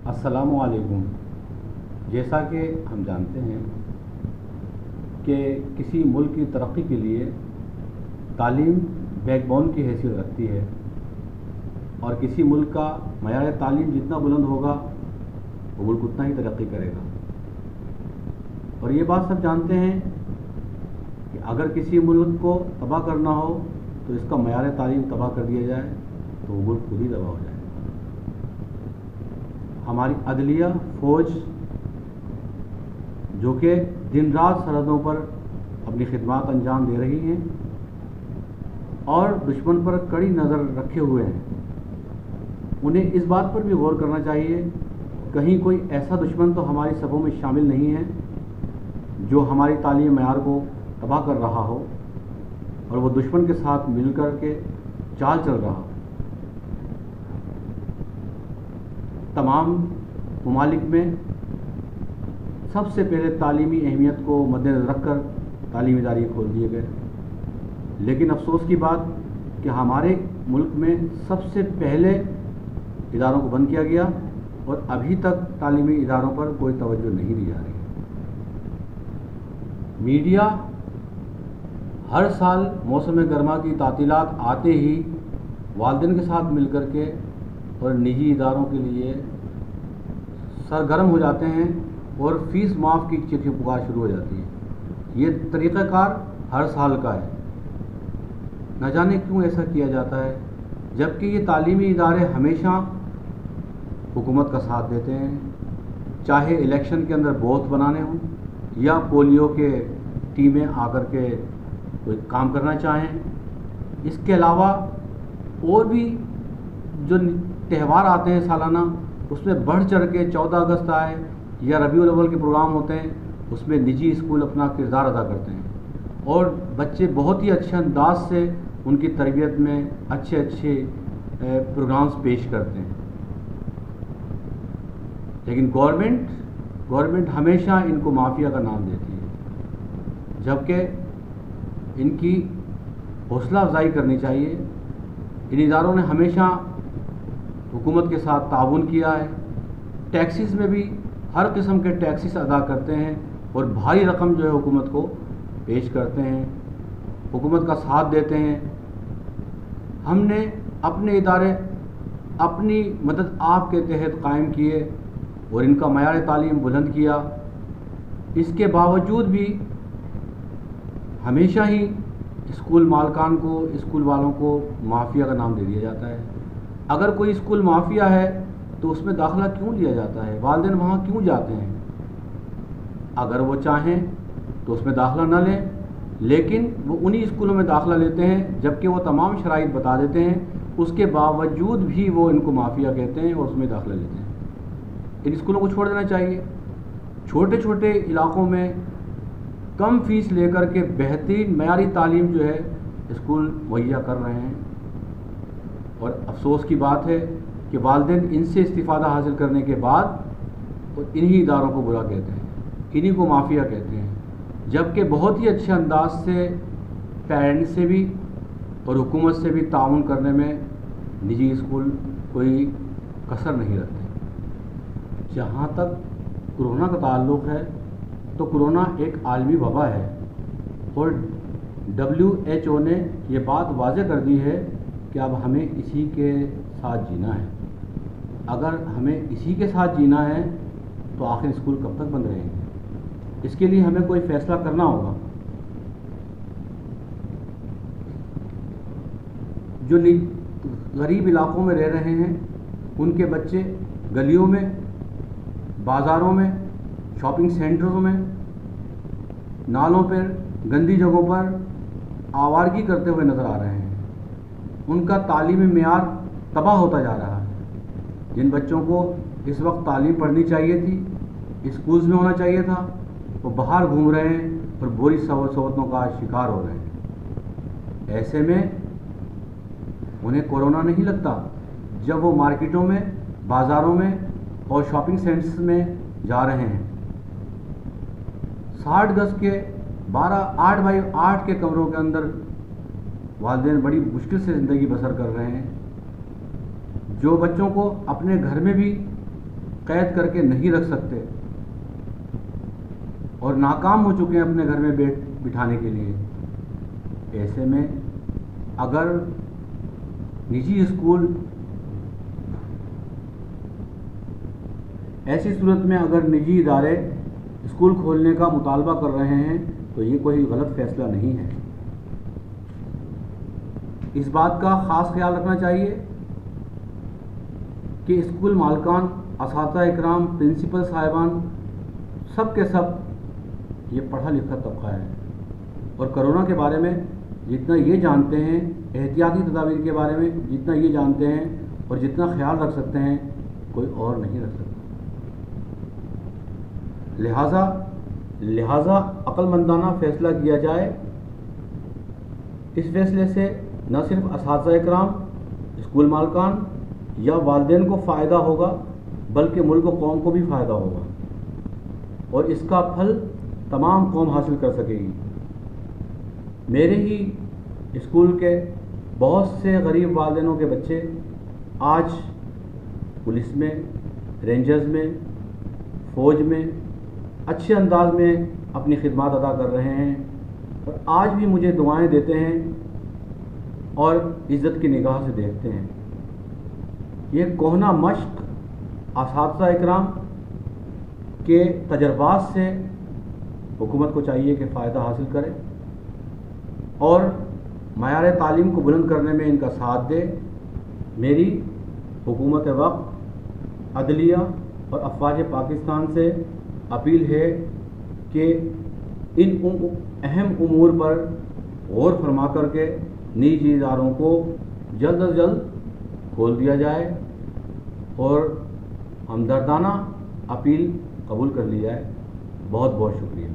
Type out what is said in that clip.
السلام علیکم۔ جیسا کہ ہم جانتے ہیں کہ کسی ملک کی ترقی کے لیے تعلیم بیک بون کی حیثیت رکھتی ہے، اور کسی ملک کا معیار تعلیم جتنا بلند ہوگا وہ ملک اتنا ہی ترقی کرے گا۔ اور یہ بات سب جانتے ہیں کہ اگر کسی ملک کو تباہ کرنا ہو تو اس کا معیار تعلیم تباہ کر دیا جائے تو وہ ملک خود ہی تباہ ہو جائے۔ ہماری عدلیہ، فوج جو کہ دن رات سرحدوں پر اپنی خدمات انجام دے رہی ہیں اور دشمن پر کڑی نظر رکھے ہوئے ہیں، انہیں اس بات پر بھی غور کرنا چاہیے کہیں کوئی ایسا دشمن تو ہماری صفوں میں شامل نہیں ہے جو ہماری تعلیم معیار کو تباہ کر رہا ہو اور وہ دشمن کے ساتھ مل کر کے چال چل رہا ہو۔ تمام ممالک میں سب سے پہلے تعلیمی اہمیت کو مد نظر رکھ کر تعلیمی ادارے کھول دیے گئے، لیکن افسوس کی بات کہ ہمارے ملک میں سب سے پہلے اداروں کو بند کیا گیا اور ابھی تک تعلیمی اداروں پر کوئی توجہ نہیں دی جا رہی۔ میڈیا ہر سال موسم گرما کی تعطیلات آتے ہی والدین کے ساتھ مل کر کے اور نجی اداروں کے لیے سرگرم ہو جاتے ہیں اور فیس معاف کی چیخیں پکار شروع ہو جاتی ہے۔ یہ طریقہ کار ہر سال کا ہے، نہ جانے کیوں ایسا کیا جاتا ہے، جبکہ یہ تعلیمی ادارے ہمیشہ حکومت کا ساتھ دیتے ہیں، چاہے الیکشن کے اندر بوتھ بنانے ہوں یا پولیو کے ٹیمیں آ کر کے کوئی کام کرنا چاہیں۔ اس کے علاوہ اور بھی جو تہوار آتے ہیں سالانہ، اس میں بڑھ چڑھ کے 14 اگست آئے یا ربیع الاول کے پروگرام ہوتے ہیں، اس میں نجی اسکول اپنا کردار ادا کرتے ہیں اور بچے بہت ہی اچھے انداز سے ان کی تربیت میں اچھے پروگرامز پیش کرتے ہیں۔ لیکن گورنمنٹ ہمیشہ ان کو مافیا کا نام دیتی ہے، جبکہ ان کی حوصلہ افزائی کرنی چاہیے۔ ان اداروں نے ہمیشہ حکومت کے ساتھ تعاون کیا ہے، ٹیکسز میں بھی ہر قسم کے ٹیکسز ادا کرتے ہیں اور بھاری رقم جو ہے حکومت کو پیش کرتے ہیں، حکومت کا ساتھ دیتے ہیں۔ ہم نے اپنے ادارے اپنی مدد آپ کے تحت قائم کیے اور ان کا معیار تعلیم بلند کیا۔ اس کے باوجود بھی ہمیشہ ہی اسکول مالکان کو، اسکول والوں کو مافیا کا نام دے دیا جاتا ہے۔ اگر کوئی اسکول مافیا ہے تو اس میں داخلہ کیوں لیا جاتا ہے؟ والدین وہاں کیوں جاتے ہیں؟ اگر وہ چاہیں تو اس میں داخلہ نہ لیں، لیکن وہ انہی اسکولوں میں داخلہ لیتے ہیں جبکہ وہ تمام شرائط بتا دیتے ہیں، اس کے باوجود بھی وہ ان کو مافیا کہتے ہیں اور اس میں داخلہ لیتے ہیں۔ ان اسکولوں کو چھوڑ دینا چاہیے۔ چھوٹے چھوٹے علاقوں میں کم فیس لے کر کے بہترین معیاری تعلیم جو ہے اسکول مہیا کر رہے ہیں، اور افسوس کی بات ہے کہ والدین ان سے استفادہ حاصل کرنے کے بعد اور انہی اداروں کو برا کہتے ہیں، انہی کو مافیا کہتے ہیں، جبکہ بہت ہی اچھے انداز سے پیرنٹس سے بھی اور حکومت سے بھی تعاون کرنے میں نجی اسکول کوئی کسر نہیں رکھتے۔ جہاں تک کرونا کا تعلق ہے تو کرونا ایک عالمی وبا ہے اور WHO نے یہ بات واضح کر دی ہے کہ اب ہمیں اسی کے ساتھ جینا ہے۔ اگر ہمیں اسی کے ساتھ جینا ہے تو آخر اسکول کب تک بند رہیں گے؟ اس کے لیے ہمیں کوئی فیصلہ کرنا ہوگا۔ جو غریب علاقوں میں رہ رہے ہیں ان کے بچے گلیوں میں، بازاروں میں، شاپنگ سینٹروں میں، نالوں پر، گندی جگہوں پر آوارگی کرتے ہوئے نظر آ رہے ہیں۔ ان کا تعلیمی معیار تباہ ہوتا جا رہا ہے۔ جن بچوں کو اس وقت تعلیم پڑھنی چاہیے تھی، اسکولز میں ہونا چاہیے تھا، وہ باہر گھوم رہے ہیں اور بری صحبتوں کا شکار ہو رہے ہیں۔ ایسے میں انہیں کورونا نہیں لگتا جب وہ مارکیٹوں میں، بازاروں میں اور شاپنگ سینٹرز میں جا رہے ہیں۔ 60 گز کے 8 بائی 8 کے کمروں کے اندر والدین بڑی مشکل سے زندگی بسر کر رہے ہیں۔ جو بچوں کو اپنے گھر میں بھی قید کر کے نہیں رکھ سکتے اور ناکام ہو چکے ہیں اپنے گھر میں بٹھانے کے لیے، ایسے میں اگر نجی اسکول ایسی صورت میں اگر نجی ادارے اسکول کھولنے کا مطالبہ کر رہے ہیں تو یہ کوئی غلط فیصلہ نہیں ہے۔ اس بات کا خاص خیال رکھنا چاہیے کہ اسکول مالکان، اساتذہ اکرام، پرنسپل صاحبان سب کے سب یہ پڑھا لکھا طبقہ ہے اور کرونا کے بارے میں جتنا یہ جانتے ہیں، احتیاطی تدابیر کے بارے میں جتنا یہ جانتے ہیں اور جتنا خیال رکھ سکتے ہیں کوئی اور نہیں رکھ سکتا۔ لہٰذا عقل مندانہ فیصلہ کیا جائے۔ اس فیصلے سے نہ صرف اساتذہ اکرام، اسکول مالکان یا والدین کو فائدہ ہوگا بلکہ ملک و قوم کو بھی فائدہ ہوگا اور اس کا پھل تمام قوم حاصل کر سکے گی۔ میرے ہی اسکول کے بہت سے غریب والدینوں کے بچے آج پولیس میں، رینجرز میں، فوج میں اچھے انداز میں اپنی خدمات ادا کر رہے ہیں اور آج بھی مجھے دعائیں دیتے ہیں اور عزت کی نگاہ سے دیکھتے ہیں۔ یہ کوہنا مشق اساتذہ اکرام کے تجربات سے حکومت کو چاہیے کہ فائدہ حاصل کرے اور معیار تعلیم کو بلند کرنے میں ان کا ساتھ دے۔ میری حکومت وقت، عدلیہ اور افواج پاکستان سے اپیل ہے کہ ان اہم امور پر غور فرما کر کے نجی اداروں کو جلد از جلد کھول دیا جائے اور ہمدردانہ اپیل قبول کر لی جائے۔ بہت بہت شکریہ۔